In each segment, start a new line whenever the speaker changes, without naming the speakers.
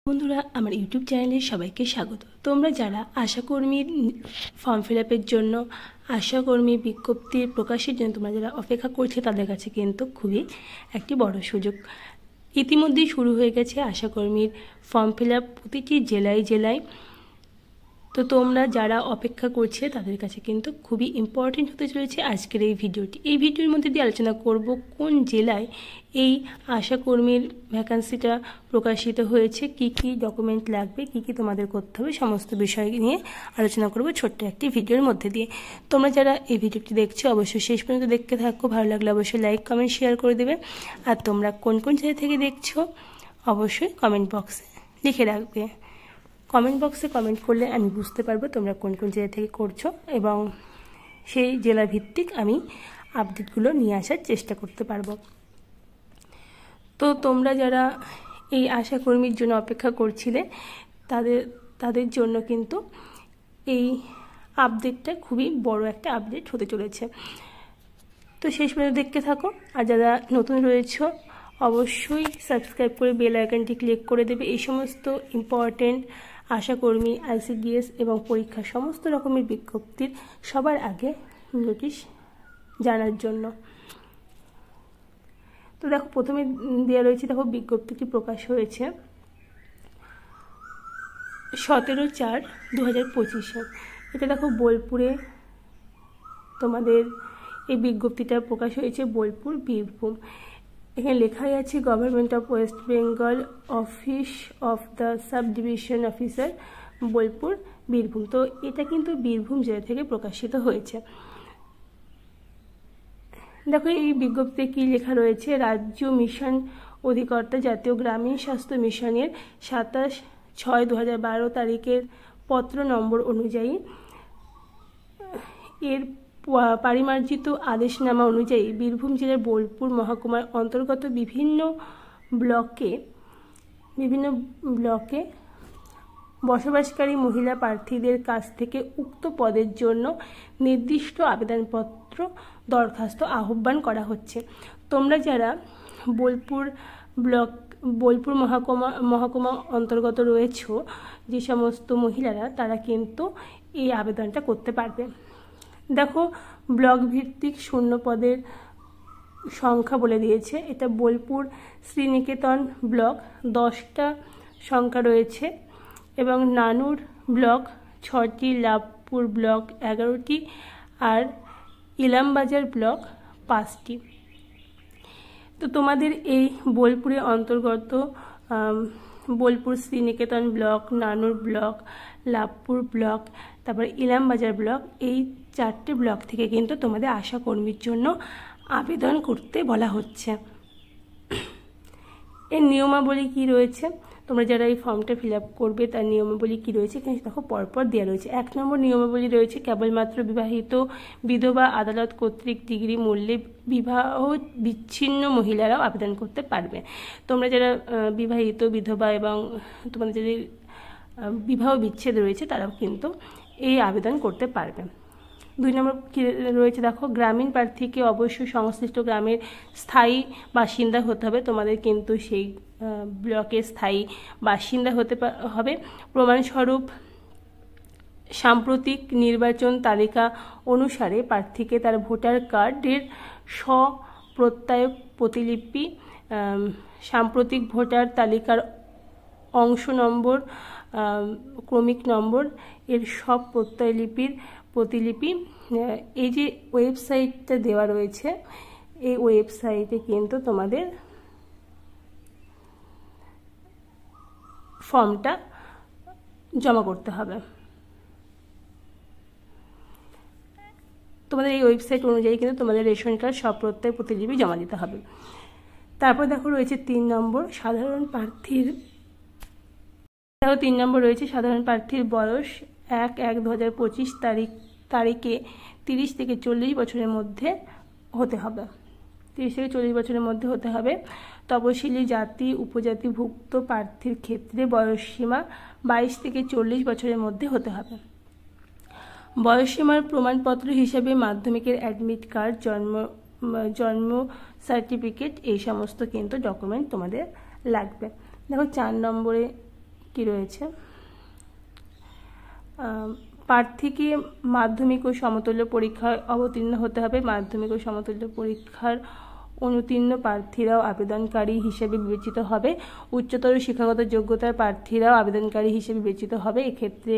বন্ধুরা, আমার ইউটিউব চ্যানেলে সবাইকে স্বাগত। তোমরা যারা আশাকর্মীর ফর্ম ফিল আপের জন্য, আশাকর্মী বিজ্ঞপ্তির প্রকাশের জন্য তোমরা যারা অপেক্ষা করছে, তাদের কাছে কিন্তু খুবই একটি বড় সুযোগ। ইতিমধ্যেই শুরু হয়ে গেছে আশাকর্মীর ফর্ম ফিল আপ প্রতিটি জেলায় জেলায়। তো তোমরা যারা অপেক্ষা করছে তাদের কাছে কিন্তু খুবই ইম্পর্টেন্ট হতে চলেছে আজকের এই ভিডিওটি। এই ভিডিওর মধ্যে দিয়ে আলোচনা করব কোন জেলায় এই আশাকর্মীর ভ্যাকান্সিটা প্রকাশিত হয়েছে, কি কি ডকুমেন্ট লাগবে, কি কি তোমাদের করতে হবে, সমস্ত বিষয় নিয়ে আলোচনা করব ছোট্ট একটি ভিডিওর মধ্যে দিয়ে। তোমরা যারা এই ভিডিওটি দেখছো অবশ্যই শেষ পর্যন্ত দেখতে থাকো। ভালো লাগলে অবশ্যই লাইক কমেন্ট শেয়ার করে দেবে। আর তোমরা কোন কোন জায়গা থেকে দেখছো অবশ্যই কমেন্ট বক্সে লিখে রাখবে। কমেন্ট বক্সে কমেন্ট করলে আমি বুঝতে পারবো তোমরা কোন কোন জেলা থেকে করছো, এবং সেই জেলা ভিত্তিক আমি আপডেটগুলো নিয়ে আসার চেষ্টা করতে পারবো। তো তোমরা যারা এই আশাকর্মীর জন্য অপেক্ষা করছিলে তাদের জন্য কিন্তু এই আপডেটটা খুবই বড় একটা আপডেট হতে চলেছে। তো শেষ পর্যন্ত দেখতে থাকো। আর যারা নতুন রয়েছে অবশ্যই সাবস্ক্রাইব করে বেল আইকনটি ক্লিক করে দেবে এই সমস্ত ইম্পর্টেন্ট আশাকর্মী, আইসিডিএস এবং পরীক্ষার সমস্ত রকমের বিজ্ঞপ্তির সবার আগে নোটিশ জানার জন্য। তো দেখো, প্রথমে দেওয়া রয়েছে, দেখো বিজ্ঞপ্তিটি প্রকাশ হয়েছে 17/4/2025। এটা দেখো বোলপুরে তোমাদের এই বিজ্ঞপ্তিটা প্রকাশ হয়েছে, বোলপুর, বীরভূম। এখানে লেখাই আছে government of West Bengal, office of the sub division officer, Bolpur, Birbhum. তো এটা কিন্তু বীরভূম জেলা থেকে প্রকাশিত হয়েছে। দেখো এই বিজ্ঞপ্তিতে কি লেখা রয়েছে, রাজ্য মিশন অধিকর্তা জাতীয় গ্রামীণ স্বাস্থ্য মিশনের 27/6/2012 তারিখের পত্র নম্বর অনুযায়ী এর পারিমার্জিত আদেশনামা অনুযায়ী বীরভূম জেলার বোলপুর মহকুমার অন্তর্গত বিভিন্ন ব্লকে বসবাসকারী মহিলা প্রার্থীদের কাছ থেকে উক্ত পদের জন্য নির্দিষ্ট আবেদনপত্র দরখাস্ত আহ্বান করা হচ্ছে। তোমরা যারা বোলপুর মহকুমা অন্তর্গত রয়েছে, যে সমস্ত মহিলারা, তারা কিন্তু এই আবেদনটা করতে পারবে। দেখো ব্লক ভিত্তিক শূন্য পদের সংখ্যা বলে দিয়েছে। এটা বোলপুর শ্রীনিকেতন ব্লক 10টা সংখ্যা রয়েছে, এবং নানুর ব্লক 6টি, লাভপুর ব্লক 11টি, আর ইলামবাজার ব্লক 5টি। তো তোমাদের এই বোলপুরের অন্তর্গত বোলপুর শ্রীনিকেতন ব্লক, নানুর ব্লক, লাভপুর ব্লক, তারপর ইলামবাজার ব্লক, এই 4টে ব্লক থেকে কিন্তু তোমাদের আশাকর্মীর জন্য আবেদন করতে বলা হচ্ছে। এর নিয়মাবলী কি রয়েছে, তোমরা যারা এই ফর্মটা ফিল আপ করবে তার নিয়মাবলী কি রয়েছে এখানে দেখো পরপর দেওয়া রয়েছে। 1 নম্বর নিয়মাবলী রয়েছে, কেবলমাত্র বিবাহিত, বিধবা, আদালত কর্তৃক ডিগ্রি মূল্যে বিবাহ বিচ্ছিন্ন মহিলারাও আবেদন করতে পারবে। তোমরা যারা বিবাহিত, বিধবা এবং তোমাদের যাদের বিবাহ বিচ্ছেদ রয়েছে তারাও কিন্তু এই আবেদন করতে পারবে। 2 নম্বর কি রয়েছে দেখো, গ্রামীণ প্রার্থীকে অবশ্যই সংশ্লিষ্ট গ্রামের স্থায়ী বাসিন্দা হতে হবে। তোমাদের কিন্তু সেই ব্লকের স্থায়ী বাসিন্দা হতে হবে। প্রমাণস্বরূপ সাম্প্রতিক নির্বাচন তালিকা অনুসারে প্রার্থীকে তার ভোটার কার্ডের স্বপ্রত্যয়ক প্রতিলিপি, সাম্প্রতিক ভোটার তালিকার অংশ নম্বর, ক্রমিক নম্বর এর সব প্রতিলিপি, এই যে ওয়েবসাইটটা দেওয়া রয়েছে, এই ওয়েবসাইটে কিন্তু তোমাদের ফর্মটা জমা করতে হবে। তোমাদের এই ওয়েবসাইট অনুযায়ী কিন্তু তোমাদের রেশন কার্ড স্বপ্রত্যয় প্রতিলিপি জমা দিতে হবে। তারপর দেখো রয়েছে 3 নম্বর সাধারণ প্রার্থীর। দেখো 3 নম্বর রয়েছে সাধারণ প্রার্থীর বয়স 1/1/2025 তারিখে 30 থেকে 40 বছরের মধ্যে হতে হবে। 30 থেকে 40 বছরের মধ্যে হতে হবে। তপশিলি জাতি উপজাতিভুক্ত প্রার্থীর ক্ষেত্রে বয়সসীমা 22 থেকে 40 বছরের মধ্যে হতে হবে। বয়সসীমার প্রমাণপত্র হিসাবে মাধ্যমিকের অ্যাডমিট কার্ড, জন্ম সার্টিফিকেট, এই সমস্ত কিন্তু ডকুমেন্ট তোমাদের লাগবে। দেখো 4 নম্বরে কি রয়েছে, প্রার্থীকে মাধ্যমিক ও সমতুল্য পরীক্ষায় অবতীর্ণ হতে হবে। মাধ্যমিক ও সমতুল্য পরীক্ষার অনুতীর্ণ প্রার্থীরাও আবেদনকারী হিসেবে বিবেচিত হবে। উচ্চতর শিক্ষাগত যোগ্যতার প্রার্থীরাও আবেদনকারী হিসেবে বিবেচিত হবে। এক্ষেত্রে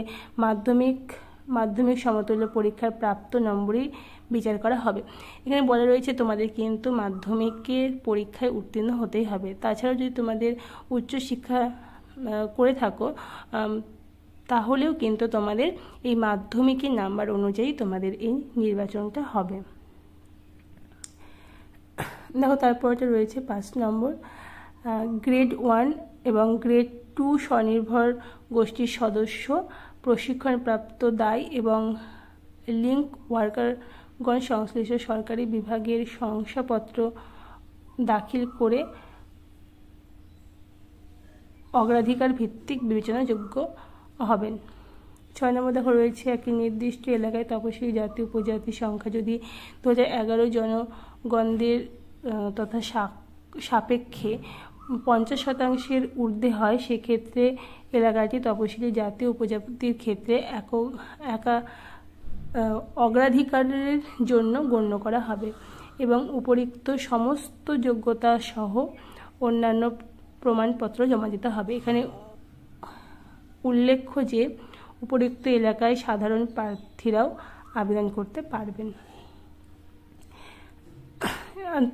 মাধ্যমিক সমতুল্য পরীক্ষার প্রাপ্ত নম্বরই বিচার করা হবে। এখানে বলা রয়েছে তোমাদের কিন্তু মাধ্যমিকের পরীক্ষায় উত্তীর্ণ হতেই হবে। তাছাড়াও যদি তোমাদের উচ্চশিক্ষা করে থাকো তাহলেও কিন্তু তোমাদের এই মাধ্যমিকের নাম্বার অনুযায়ী তোমাদের এই নির্বাচনটা হবে। দেখো তারপরটা রয়েছে 5 নম্বর, গ্রেড 1 এবং গ্রেড 2 স্বনির্ভর গোষ্ঠীর সদস্য প্রশিক্ষণপ্রাপ্ত দায় এবং লিঙ্ক ওয়ার্কারগণ সংশ্লিষ্ট সরকারি বিভাগের শংসাপত্র দাখিল করে অগ্রাধিকার ভিত্তিক বিবেচনাযোগ্য হবেন। 6 নম্বর দেখো রয়েছে, একটি নির্দিষ্ট এলাকায় তপশিলি জাতি উপজাতির সংখ্যা যদি 2011 জনগণদের তথা সাপেক্ষে 50% ঊর্ধ্বে হয়, সেক্ষেত্রে এলাকাটি তপশিলি জাতি উপজাতির ক্ষেত্রে একা অগ্রাধিকারের জন্য গণ্য করা হবে এবং উপরিক্ত সমস্ত যোগ্যতা সহ অন্যান্য প্রমাণপত্র জমা দিতে হবে। এখানে উল্লেখ্য যে উপরিক্ত এলাকায় সাধারণ প্রার্থীরাও আবেদন করতে পারবেন।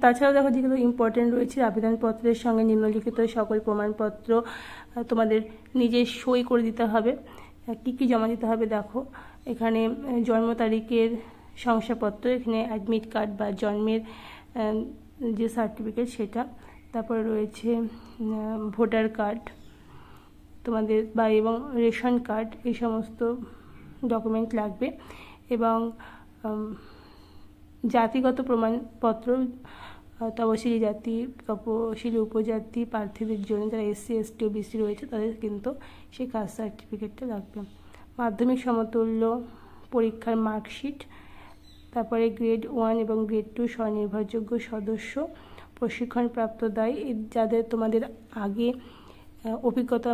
তাছাড়াও দেখো যেগুলো ইম্পর্টেন্ট রয়েছে, আবেদনপত্রের সঙ্গে নিম্নলিখিত সকল প্রমাণপত্র তোমাদের নিজের সই করে দিতে হবে। কি কি জমা দিতে হবে দেখো, এখানে জন্ম তারিখের শংসাপত্র, এখানে অ্যাডমিট কার্ড বা জন্মের যে সার্টিফিকেট সেটা, তারপরে রয়েছে ভোটার কার্ড তোমাদের এবং রেশন কার্ড, এই সমস্ত ডকুমেন্ট লাগবে এবং জাতিগত প্রমাণপত্র তপশিলি জাতি তপশিলি উপজাতি প্রার্থীদের জন্য যারা SC ST OBC রয়েছে তাদের কিন্তু সেই কাস্ট সার্টিফিকেটটা লাগবে। মাধ্যমিক সমতুল্য পরীক্ষার মার্কশিট, তারপরে গ্রেড 1 এবং গ্রেড 2 স্বনির্ভরযোগ্য সদস্য প্রশিক্ষণপ্রাপ্ত দায়, যাদের তোমাদের আগে অভিজ্ঞতা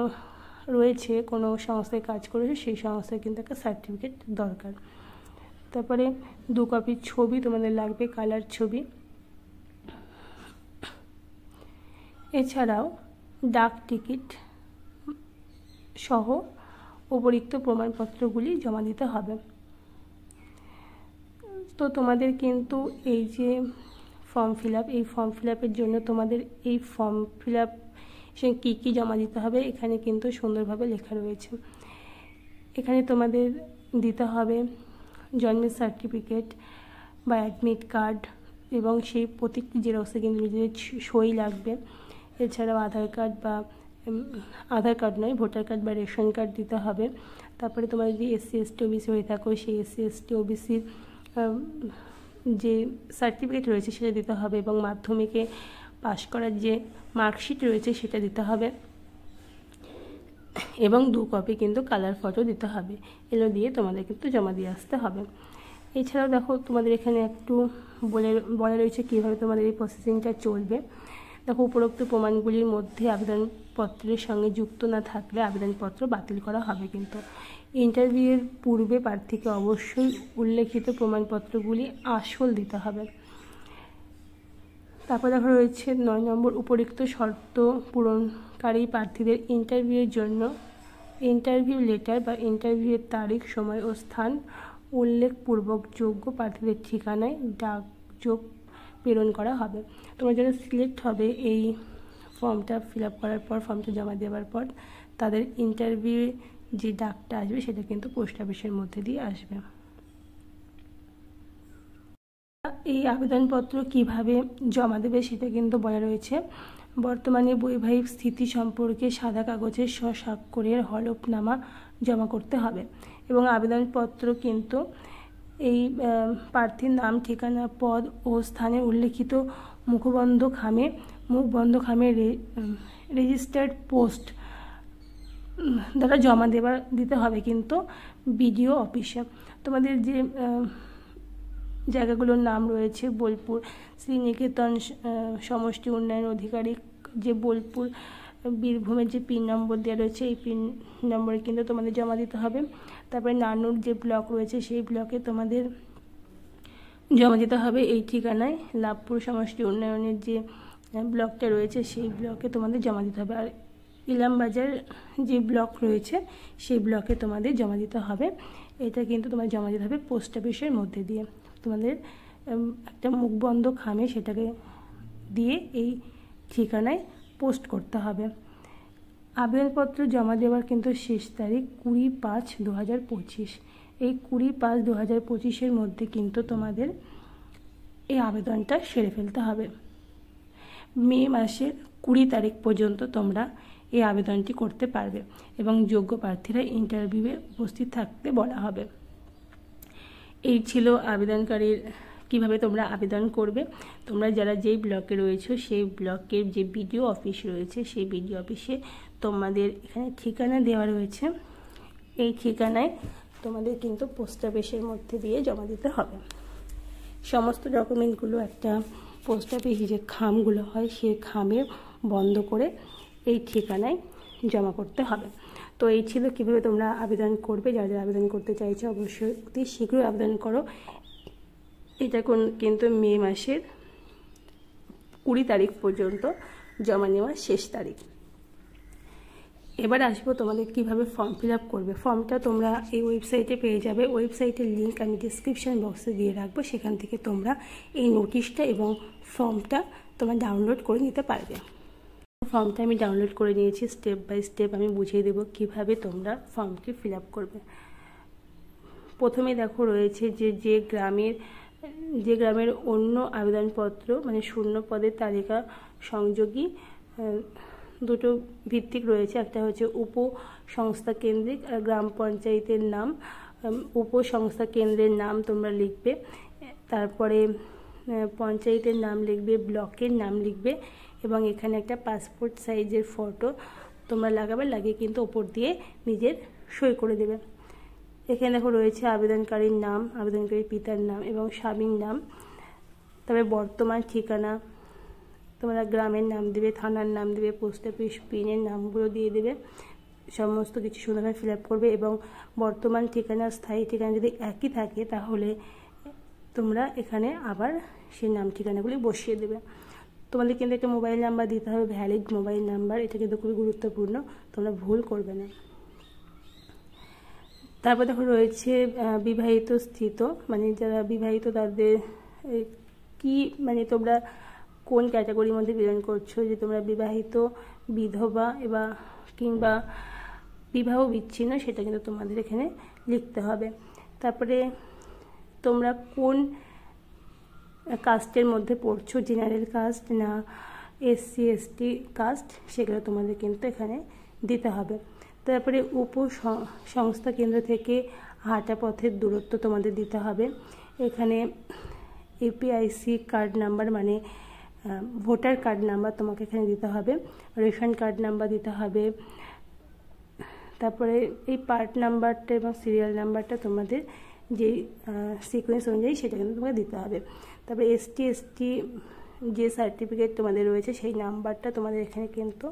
রয়েছে কোনো সংস্থায় কাজ করেছে সেই সংস্থায় কিন্তু একটা সার্টিফিকেট দরকার। তারপরে 2 কপি ছবি তোমাদের লাগবে, কালার ছবি। এছাড়াও ডাক টিকিট সহ উপরিক্ত প্রমাণপত্রগুলি জমা দিতে হবে। তো তোমাদের কিন্তু এই যে ফর্ম ফিল আপ, এই ফর্ম ফিল আপের জন্য তোমাদের এই ফর্ম ফিল আপ কী কী জমা দিতে হবে এখানে কিন্তু সুন্দরভাবে লেখা রয়েছে। এখানে তোমাদের দিতে হবে জন্মের সার্টিফিকেট বা অ্যাডমিট কার্ড এবং সেই প্রত্যেকটি জেরক্সে কিন্তু নিজেদের সই লাগবে। এছাড়াও আধার কার্ড নয়, ভোটার কার্ড বা রেশন কার্ড দিতে হবে। তারপরে তোমার যদি SC ST OBC হয়ে থাকো সেই SC ST OBCর যে সার্টিফিকেট রয়েছে সেটা দিতে হবে এবং মাধ্যমিকে পাশ করার যে মার্কশিট রয়েছে সেটা দিতে হবে এবং 2 কপি কিন্তু কালার ফটো দিতে হবে। এগুলো দিয়ে তোমাদের কিন্তু জমা দিয়ে আসতে হবে। এছাড়াও দেখো তোমাদের এখানে একটু বলা রয়েছে কীভাবে তোমাদের এই প্রসেসিংটা চলবে। দেখো উপরোক্ত প্রমাণগুলির মধ্যে আবেদনপত্রের সঙ্গে যুক্ত না থাকলে আবেদনপত্র বাতিল করা হবে। কিন্তু ইন্টারভিউয়ের পূর্বে প্রার্থীকে অবশ্যই উল্লেখিত প্রমাণপত্রগুলি আসল দিতে হবে। তারপর দেখো রয়েছে 9 নম্বর, উপরিক্ত শর্ত পূরণকারী প্রার্থীদের ইন্টারভিউয়ের জন্য ইন্টারভিউ লেটার বা ইন্টারভিউয়ের তারিখ, সময় ও স্থান উল্লেখপূর্বক যোগ্য প্রার্থীদের ঠিকানায় ডাকযোগ প্রেরণ করা হবে। তোমরা যারা সিলেক্ট হবে এই ফর্মটা ফিল আপ করার পর, ফর্মটা জমা দেওয়ার পর তাদের ইন্টারভিউ যে ডাকটা আসবে সেটা কিন্তু পোস্ট অফিসের মধ্যে দিয়ে আসবে। এই আবেদনপত্র কিভাবে জমা দেবে সেটা কিন্তু বলা রয়েছে। বর্তমানে বৈবাহিক স্থিতি সম্পর্কে সাদা কাগজে স্বস্বাক্ষরের হলফনামা জমা করতে হবে এবং আবেদনপত্র কিন্তু এই প্রার্থীর নাম, ঠিকানা, পদ ও স্থানে উল্লেখিত মুখবন্ধ খামে রেজিস্টার্ড পোস্ট দ্বারা জমা দিতে হবে কিন্তু BDO অফিসে। তোমাদের যে জায়গাগুলোর নাম রয়েছে, বোলপুর শ্রীনিকেতন সমষ্টি উন্নয়ন আধিকারিক যে বোলপুর বীরভূমের যে পিন নম্বর দেওয়া রয়েছে এই পিন নম্বরে কিন্তু তোমাদের জমা দিতে হবে। তারপরে নানুর যে ব্লক রয়েছে সেই ব্লকে তোমাদের জমা দিতে হবে এই ঠিকানায়। লাভপুর সমষ্টি উন্নয়নের যে ব্লকটা রয়েছে সেই ব্লকে তোমাদের জমা দিতে হবে। আর ইলামবাজার যে ব্লক রয়েছে সেই ব্লকে তোমাদের জমা দিতে হবে। এটা কিন্তু তোমাদের জমা দিতে হবে পোস্ট অফিসের মধ্যে দিয়ে। তোমাদের একটা মুখবন্ধ খামে সেটাকে দিয়ে এই ঠিকানায় পোস্ট করতে হবে। আবেদনপত্র জমা দেওয়ার কিন্তু শেষ তারিখ 20/5/2025। এই 20/5/2025 মধ্যে কিন্তু তোমাদের এই আবেদনটা সেরে ফেলতে হবে। মে মাসের 20 তারিখ পর্যন্ত তোমরা এই আবেদনটি করতে পারবে এবং যোগ্য প্রার্থীরা ইন্টারভিউয়ে উপস্থিত থাকতে বলা হবে। এই ছিল আবেদনকারীর কিভাবে তোমরা আবেদন করবে। তোমরা যারা যেই ব্লকে রয়েছো সেই ব্লকের যে বিডিও অফিস রয়েছে সেই বিডিও অফিসে তোমাদের এখানে ঠিকানা দেওয়া রয়েছে। এই ঠিকানায় তোমাদের কিন্তু পোস্ট অফিসের মধ্যে দিয়ে জমা দিতে হবে। সমস্ত ডকুমেন্টগুলো একটা পোস্ট অফিসে যে খামগুলো হয় সেই খামে বন্ধ করে এই ঠিকানায় জমা করতে হবে। তো এই ছিল কীভাবে তোমরা আবেদন করবে। যারা যারা আবেদন করতে চাইছে অবশ্যই অতি শীঘ্রই আবেদন করো। এটা কিন্তু মে মাসের 20 তারিখ পর্যন্ত জমা নেওয়ার শেষ তারিখ। এবার আসবো তোমাদের কিভাবে ফর্ম ফিল আপ করবে। ফর্মটা তোমরা এই ওয়েবসাইটে পেয়ে যাবে। ওয়েবসাইটের লিঙ্ক আমি ডিসক্রিপশন বক্সে দিয়ে রাখবো। সেখান থেকে তোমরা এই নোটিশটা এবং ফর্মটা তোমরা ডাউনলোড করে নিতে পারবে। ফর্মটা আমি ডাউনলোড করে নিয়েছি। স্টেপ বাই স্টেপ আমি বুঝিয়ে দেবো কিভাবে তোমরা ফর্মটি ফিল আপ করবে। প্রথমে দেখো রয়েছে যে গ্রামের অন্য আবেদনপত্র মানে শূন্য পদের তালিকা সংযোগী দুটো ভিত্তিক রয়েছে। একটা হচ্ছে উপসংস্থা কেন্দ্রিক আর গ্রাম পঞ্চায়েতের নাম। উপসংস্থা কেন্দ্রের নাম তোমরা লিখবে, তারপরে পঞ্চায়েতের নাম লিখবে, ব্লকের নাম লিখবে এবং এখানে একটা পাসপোর্ট সাইজের ফটো তোমরা লাগাবে। লাগিয়ে কিন্তু ওপর দিয়ে নিজের সই করে দেবে। এখানে দেখো রয়েছে আবেদনকারীর নাম, আবেদনকারীর পিতার নাম এবং স্বামীর নাম, তবে বর্তমান ঠিকানা, তোমরা গ্রামের নাম দেবে, থানার নাম দেবে, পোস্ট অফিস পিনের নামগুলো দিয়ে দেবে। সমস্ত কিছু সুন্দরভাবে ফিল আপ করবে এবং বর্তমান ঠিকানা স্থায়ী ঠিকানা যদি একই থাকে তাহলে তোমরা এখানে আবার সেই নাম ঠিকানাগুলি বসিয়ে দেবে। তোমাদের কিন্তু একটা মোবাইল নাম্বার দিতে হবে, ভ্যালিড মোবাইল নাম্বার। এটা কিন্তু খুবই গুরুত্বপূর্ণ, তোমরা ভুল করবে না। তারপর দেখো রয়েছে বিবাহিত স্থিত, মানে যারা বিবাহিত তাদের কি মানে তোমরা কোন ক্যাটাগরির মধ্যে বিলং করছো, যে তোমরা বিবাহিত, বিধবা কিংবা বিবাহ বিচ্ছিন্ন, সেটা কিন্তু তোমাদের এখানে লিখতে হবে। তারপরে তোমরা কোন কাস্টের মধ্যে পড়ছো, জেনারেল কাস্ট না SC ST কাস্ট, সেগুলো তোমাদের কিন্তু এখানে দিতে হবে। তারপরে উপসংস্থা কেন্দ্র থেকে হাঁটা পথের দূরত্ব তোমাদের দিতে হবে। এখানে APIC কার্ড নাম্বার মানে ভোটার কার্ড নাম্বার তোমাকে এখানে দিতে হবে, রেশন কার্ড নাম্বার দিতে হবে। তারপরে এই পার্ট নাম্বারটা এবং সিরিয়াল নাম্বারটা তোমাদের যে সিকোয়েন্স অনুযায়ী সেটা কিন্তু তোমাকে দিতে হবে। তারপরে ST ST যে সার্টিফিকেট তোমাদের রয়েছে সেই নাম্বারটা তোমাদের এখানে কিন্তু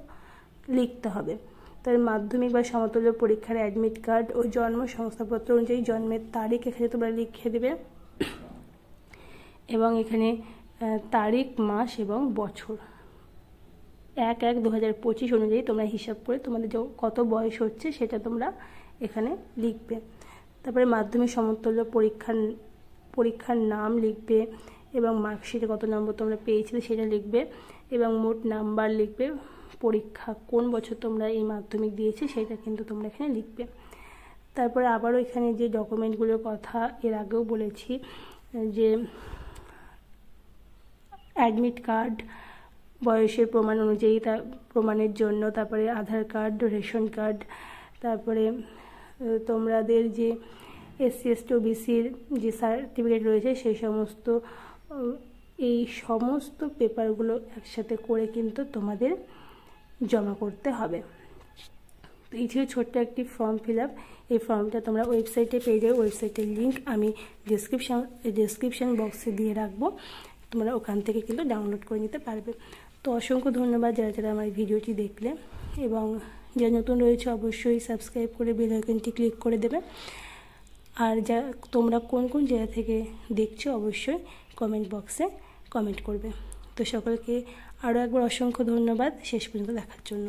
লিখতে হবে। তার মাধ্যমিক বা সমতুল্য পরীক্ষার অ্যাডমিট কার্ড ও জন্ম শংসাপত্র অনুযায়ী জন্মের তারিখ এখানে তোমরা লিখে দেবে এবং এখানে তারিখ, মাস এবং বছর 1/1/2025 অনুযায়ী তোমরা হিসাব করে তোমাদের কত বয়স হচ্ছে সেটা তোমরা এখানে লিখবে। তারপরে মাধ্যমিক সমতুল্য পরীক্ষার নাম লিখবে এবং মার্কশিটে কত নম্বর তোমরা পেয়েছিলে সেটা লিখবে এবং মোট নাম্বার লিখবে। পরীক্ষা কোন বছর তোমরা এই মাধ্যমিক দিয়েছে সেটা কিন্তু তোমরা এখানে লিখবে। তারপরে আবারও এখানে যে ডকুমেন্টগুলোর কথা এর আগেও বলেছি, যে অ্যাডমিট কার্ড বয়সের প্রমাণ অনুযায়ী তার প্রমাণের জন্য, তারপরে আধার কার্ড, রেশন কার্ড, তারপরে তোমাদের যে SC ST OBCর যে সার্টিফিকেট রয়েছে সেই সমস্ত পেপারগুলো একসাথে করে কিন্তু তোমাদের জমা করতে হবে। তো এই ছিল ছোট্ট একটি ফর্ম ফিল আপ। এই ফর্মটা তোমরা ওয়েবসাইটে পেয়ে যাবে। ওয়েবসাইটের লিঙ্ক আমি ডিসক্রিপশন বক্সে দিয়ে রাখবো, তোমরা ওখান থেকে কিন্তু ডাউনলোড করে নিতে পারবে। তো তো অসংখ্য ধন্যবাদ যারা যারা আমার ভিডিওটি দেখলে, এবং যারা নতুন রয়েছে অবশ্যই সাবস্ক্রাইব করে বেল আইকনটি ক্লিক করে দেবে। আর যা তোমরা কোন কোন জায়গা থেকে দেখছো অবশ্যই কমেন্ট বক্সে কমেন্ট করবে। তো সকলকে আরও একবার অসংখ্য ধন্যবাদ শেষ পর্যন্ত দেখার জন্য।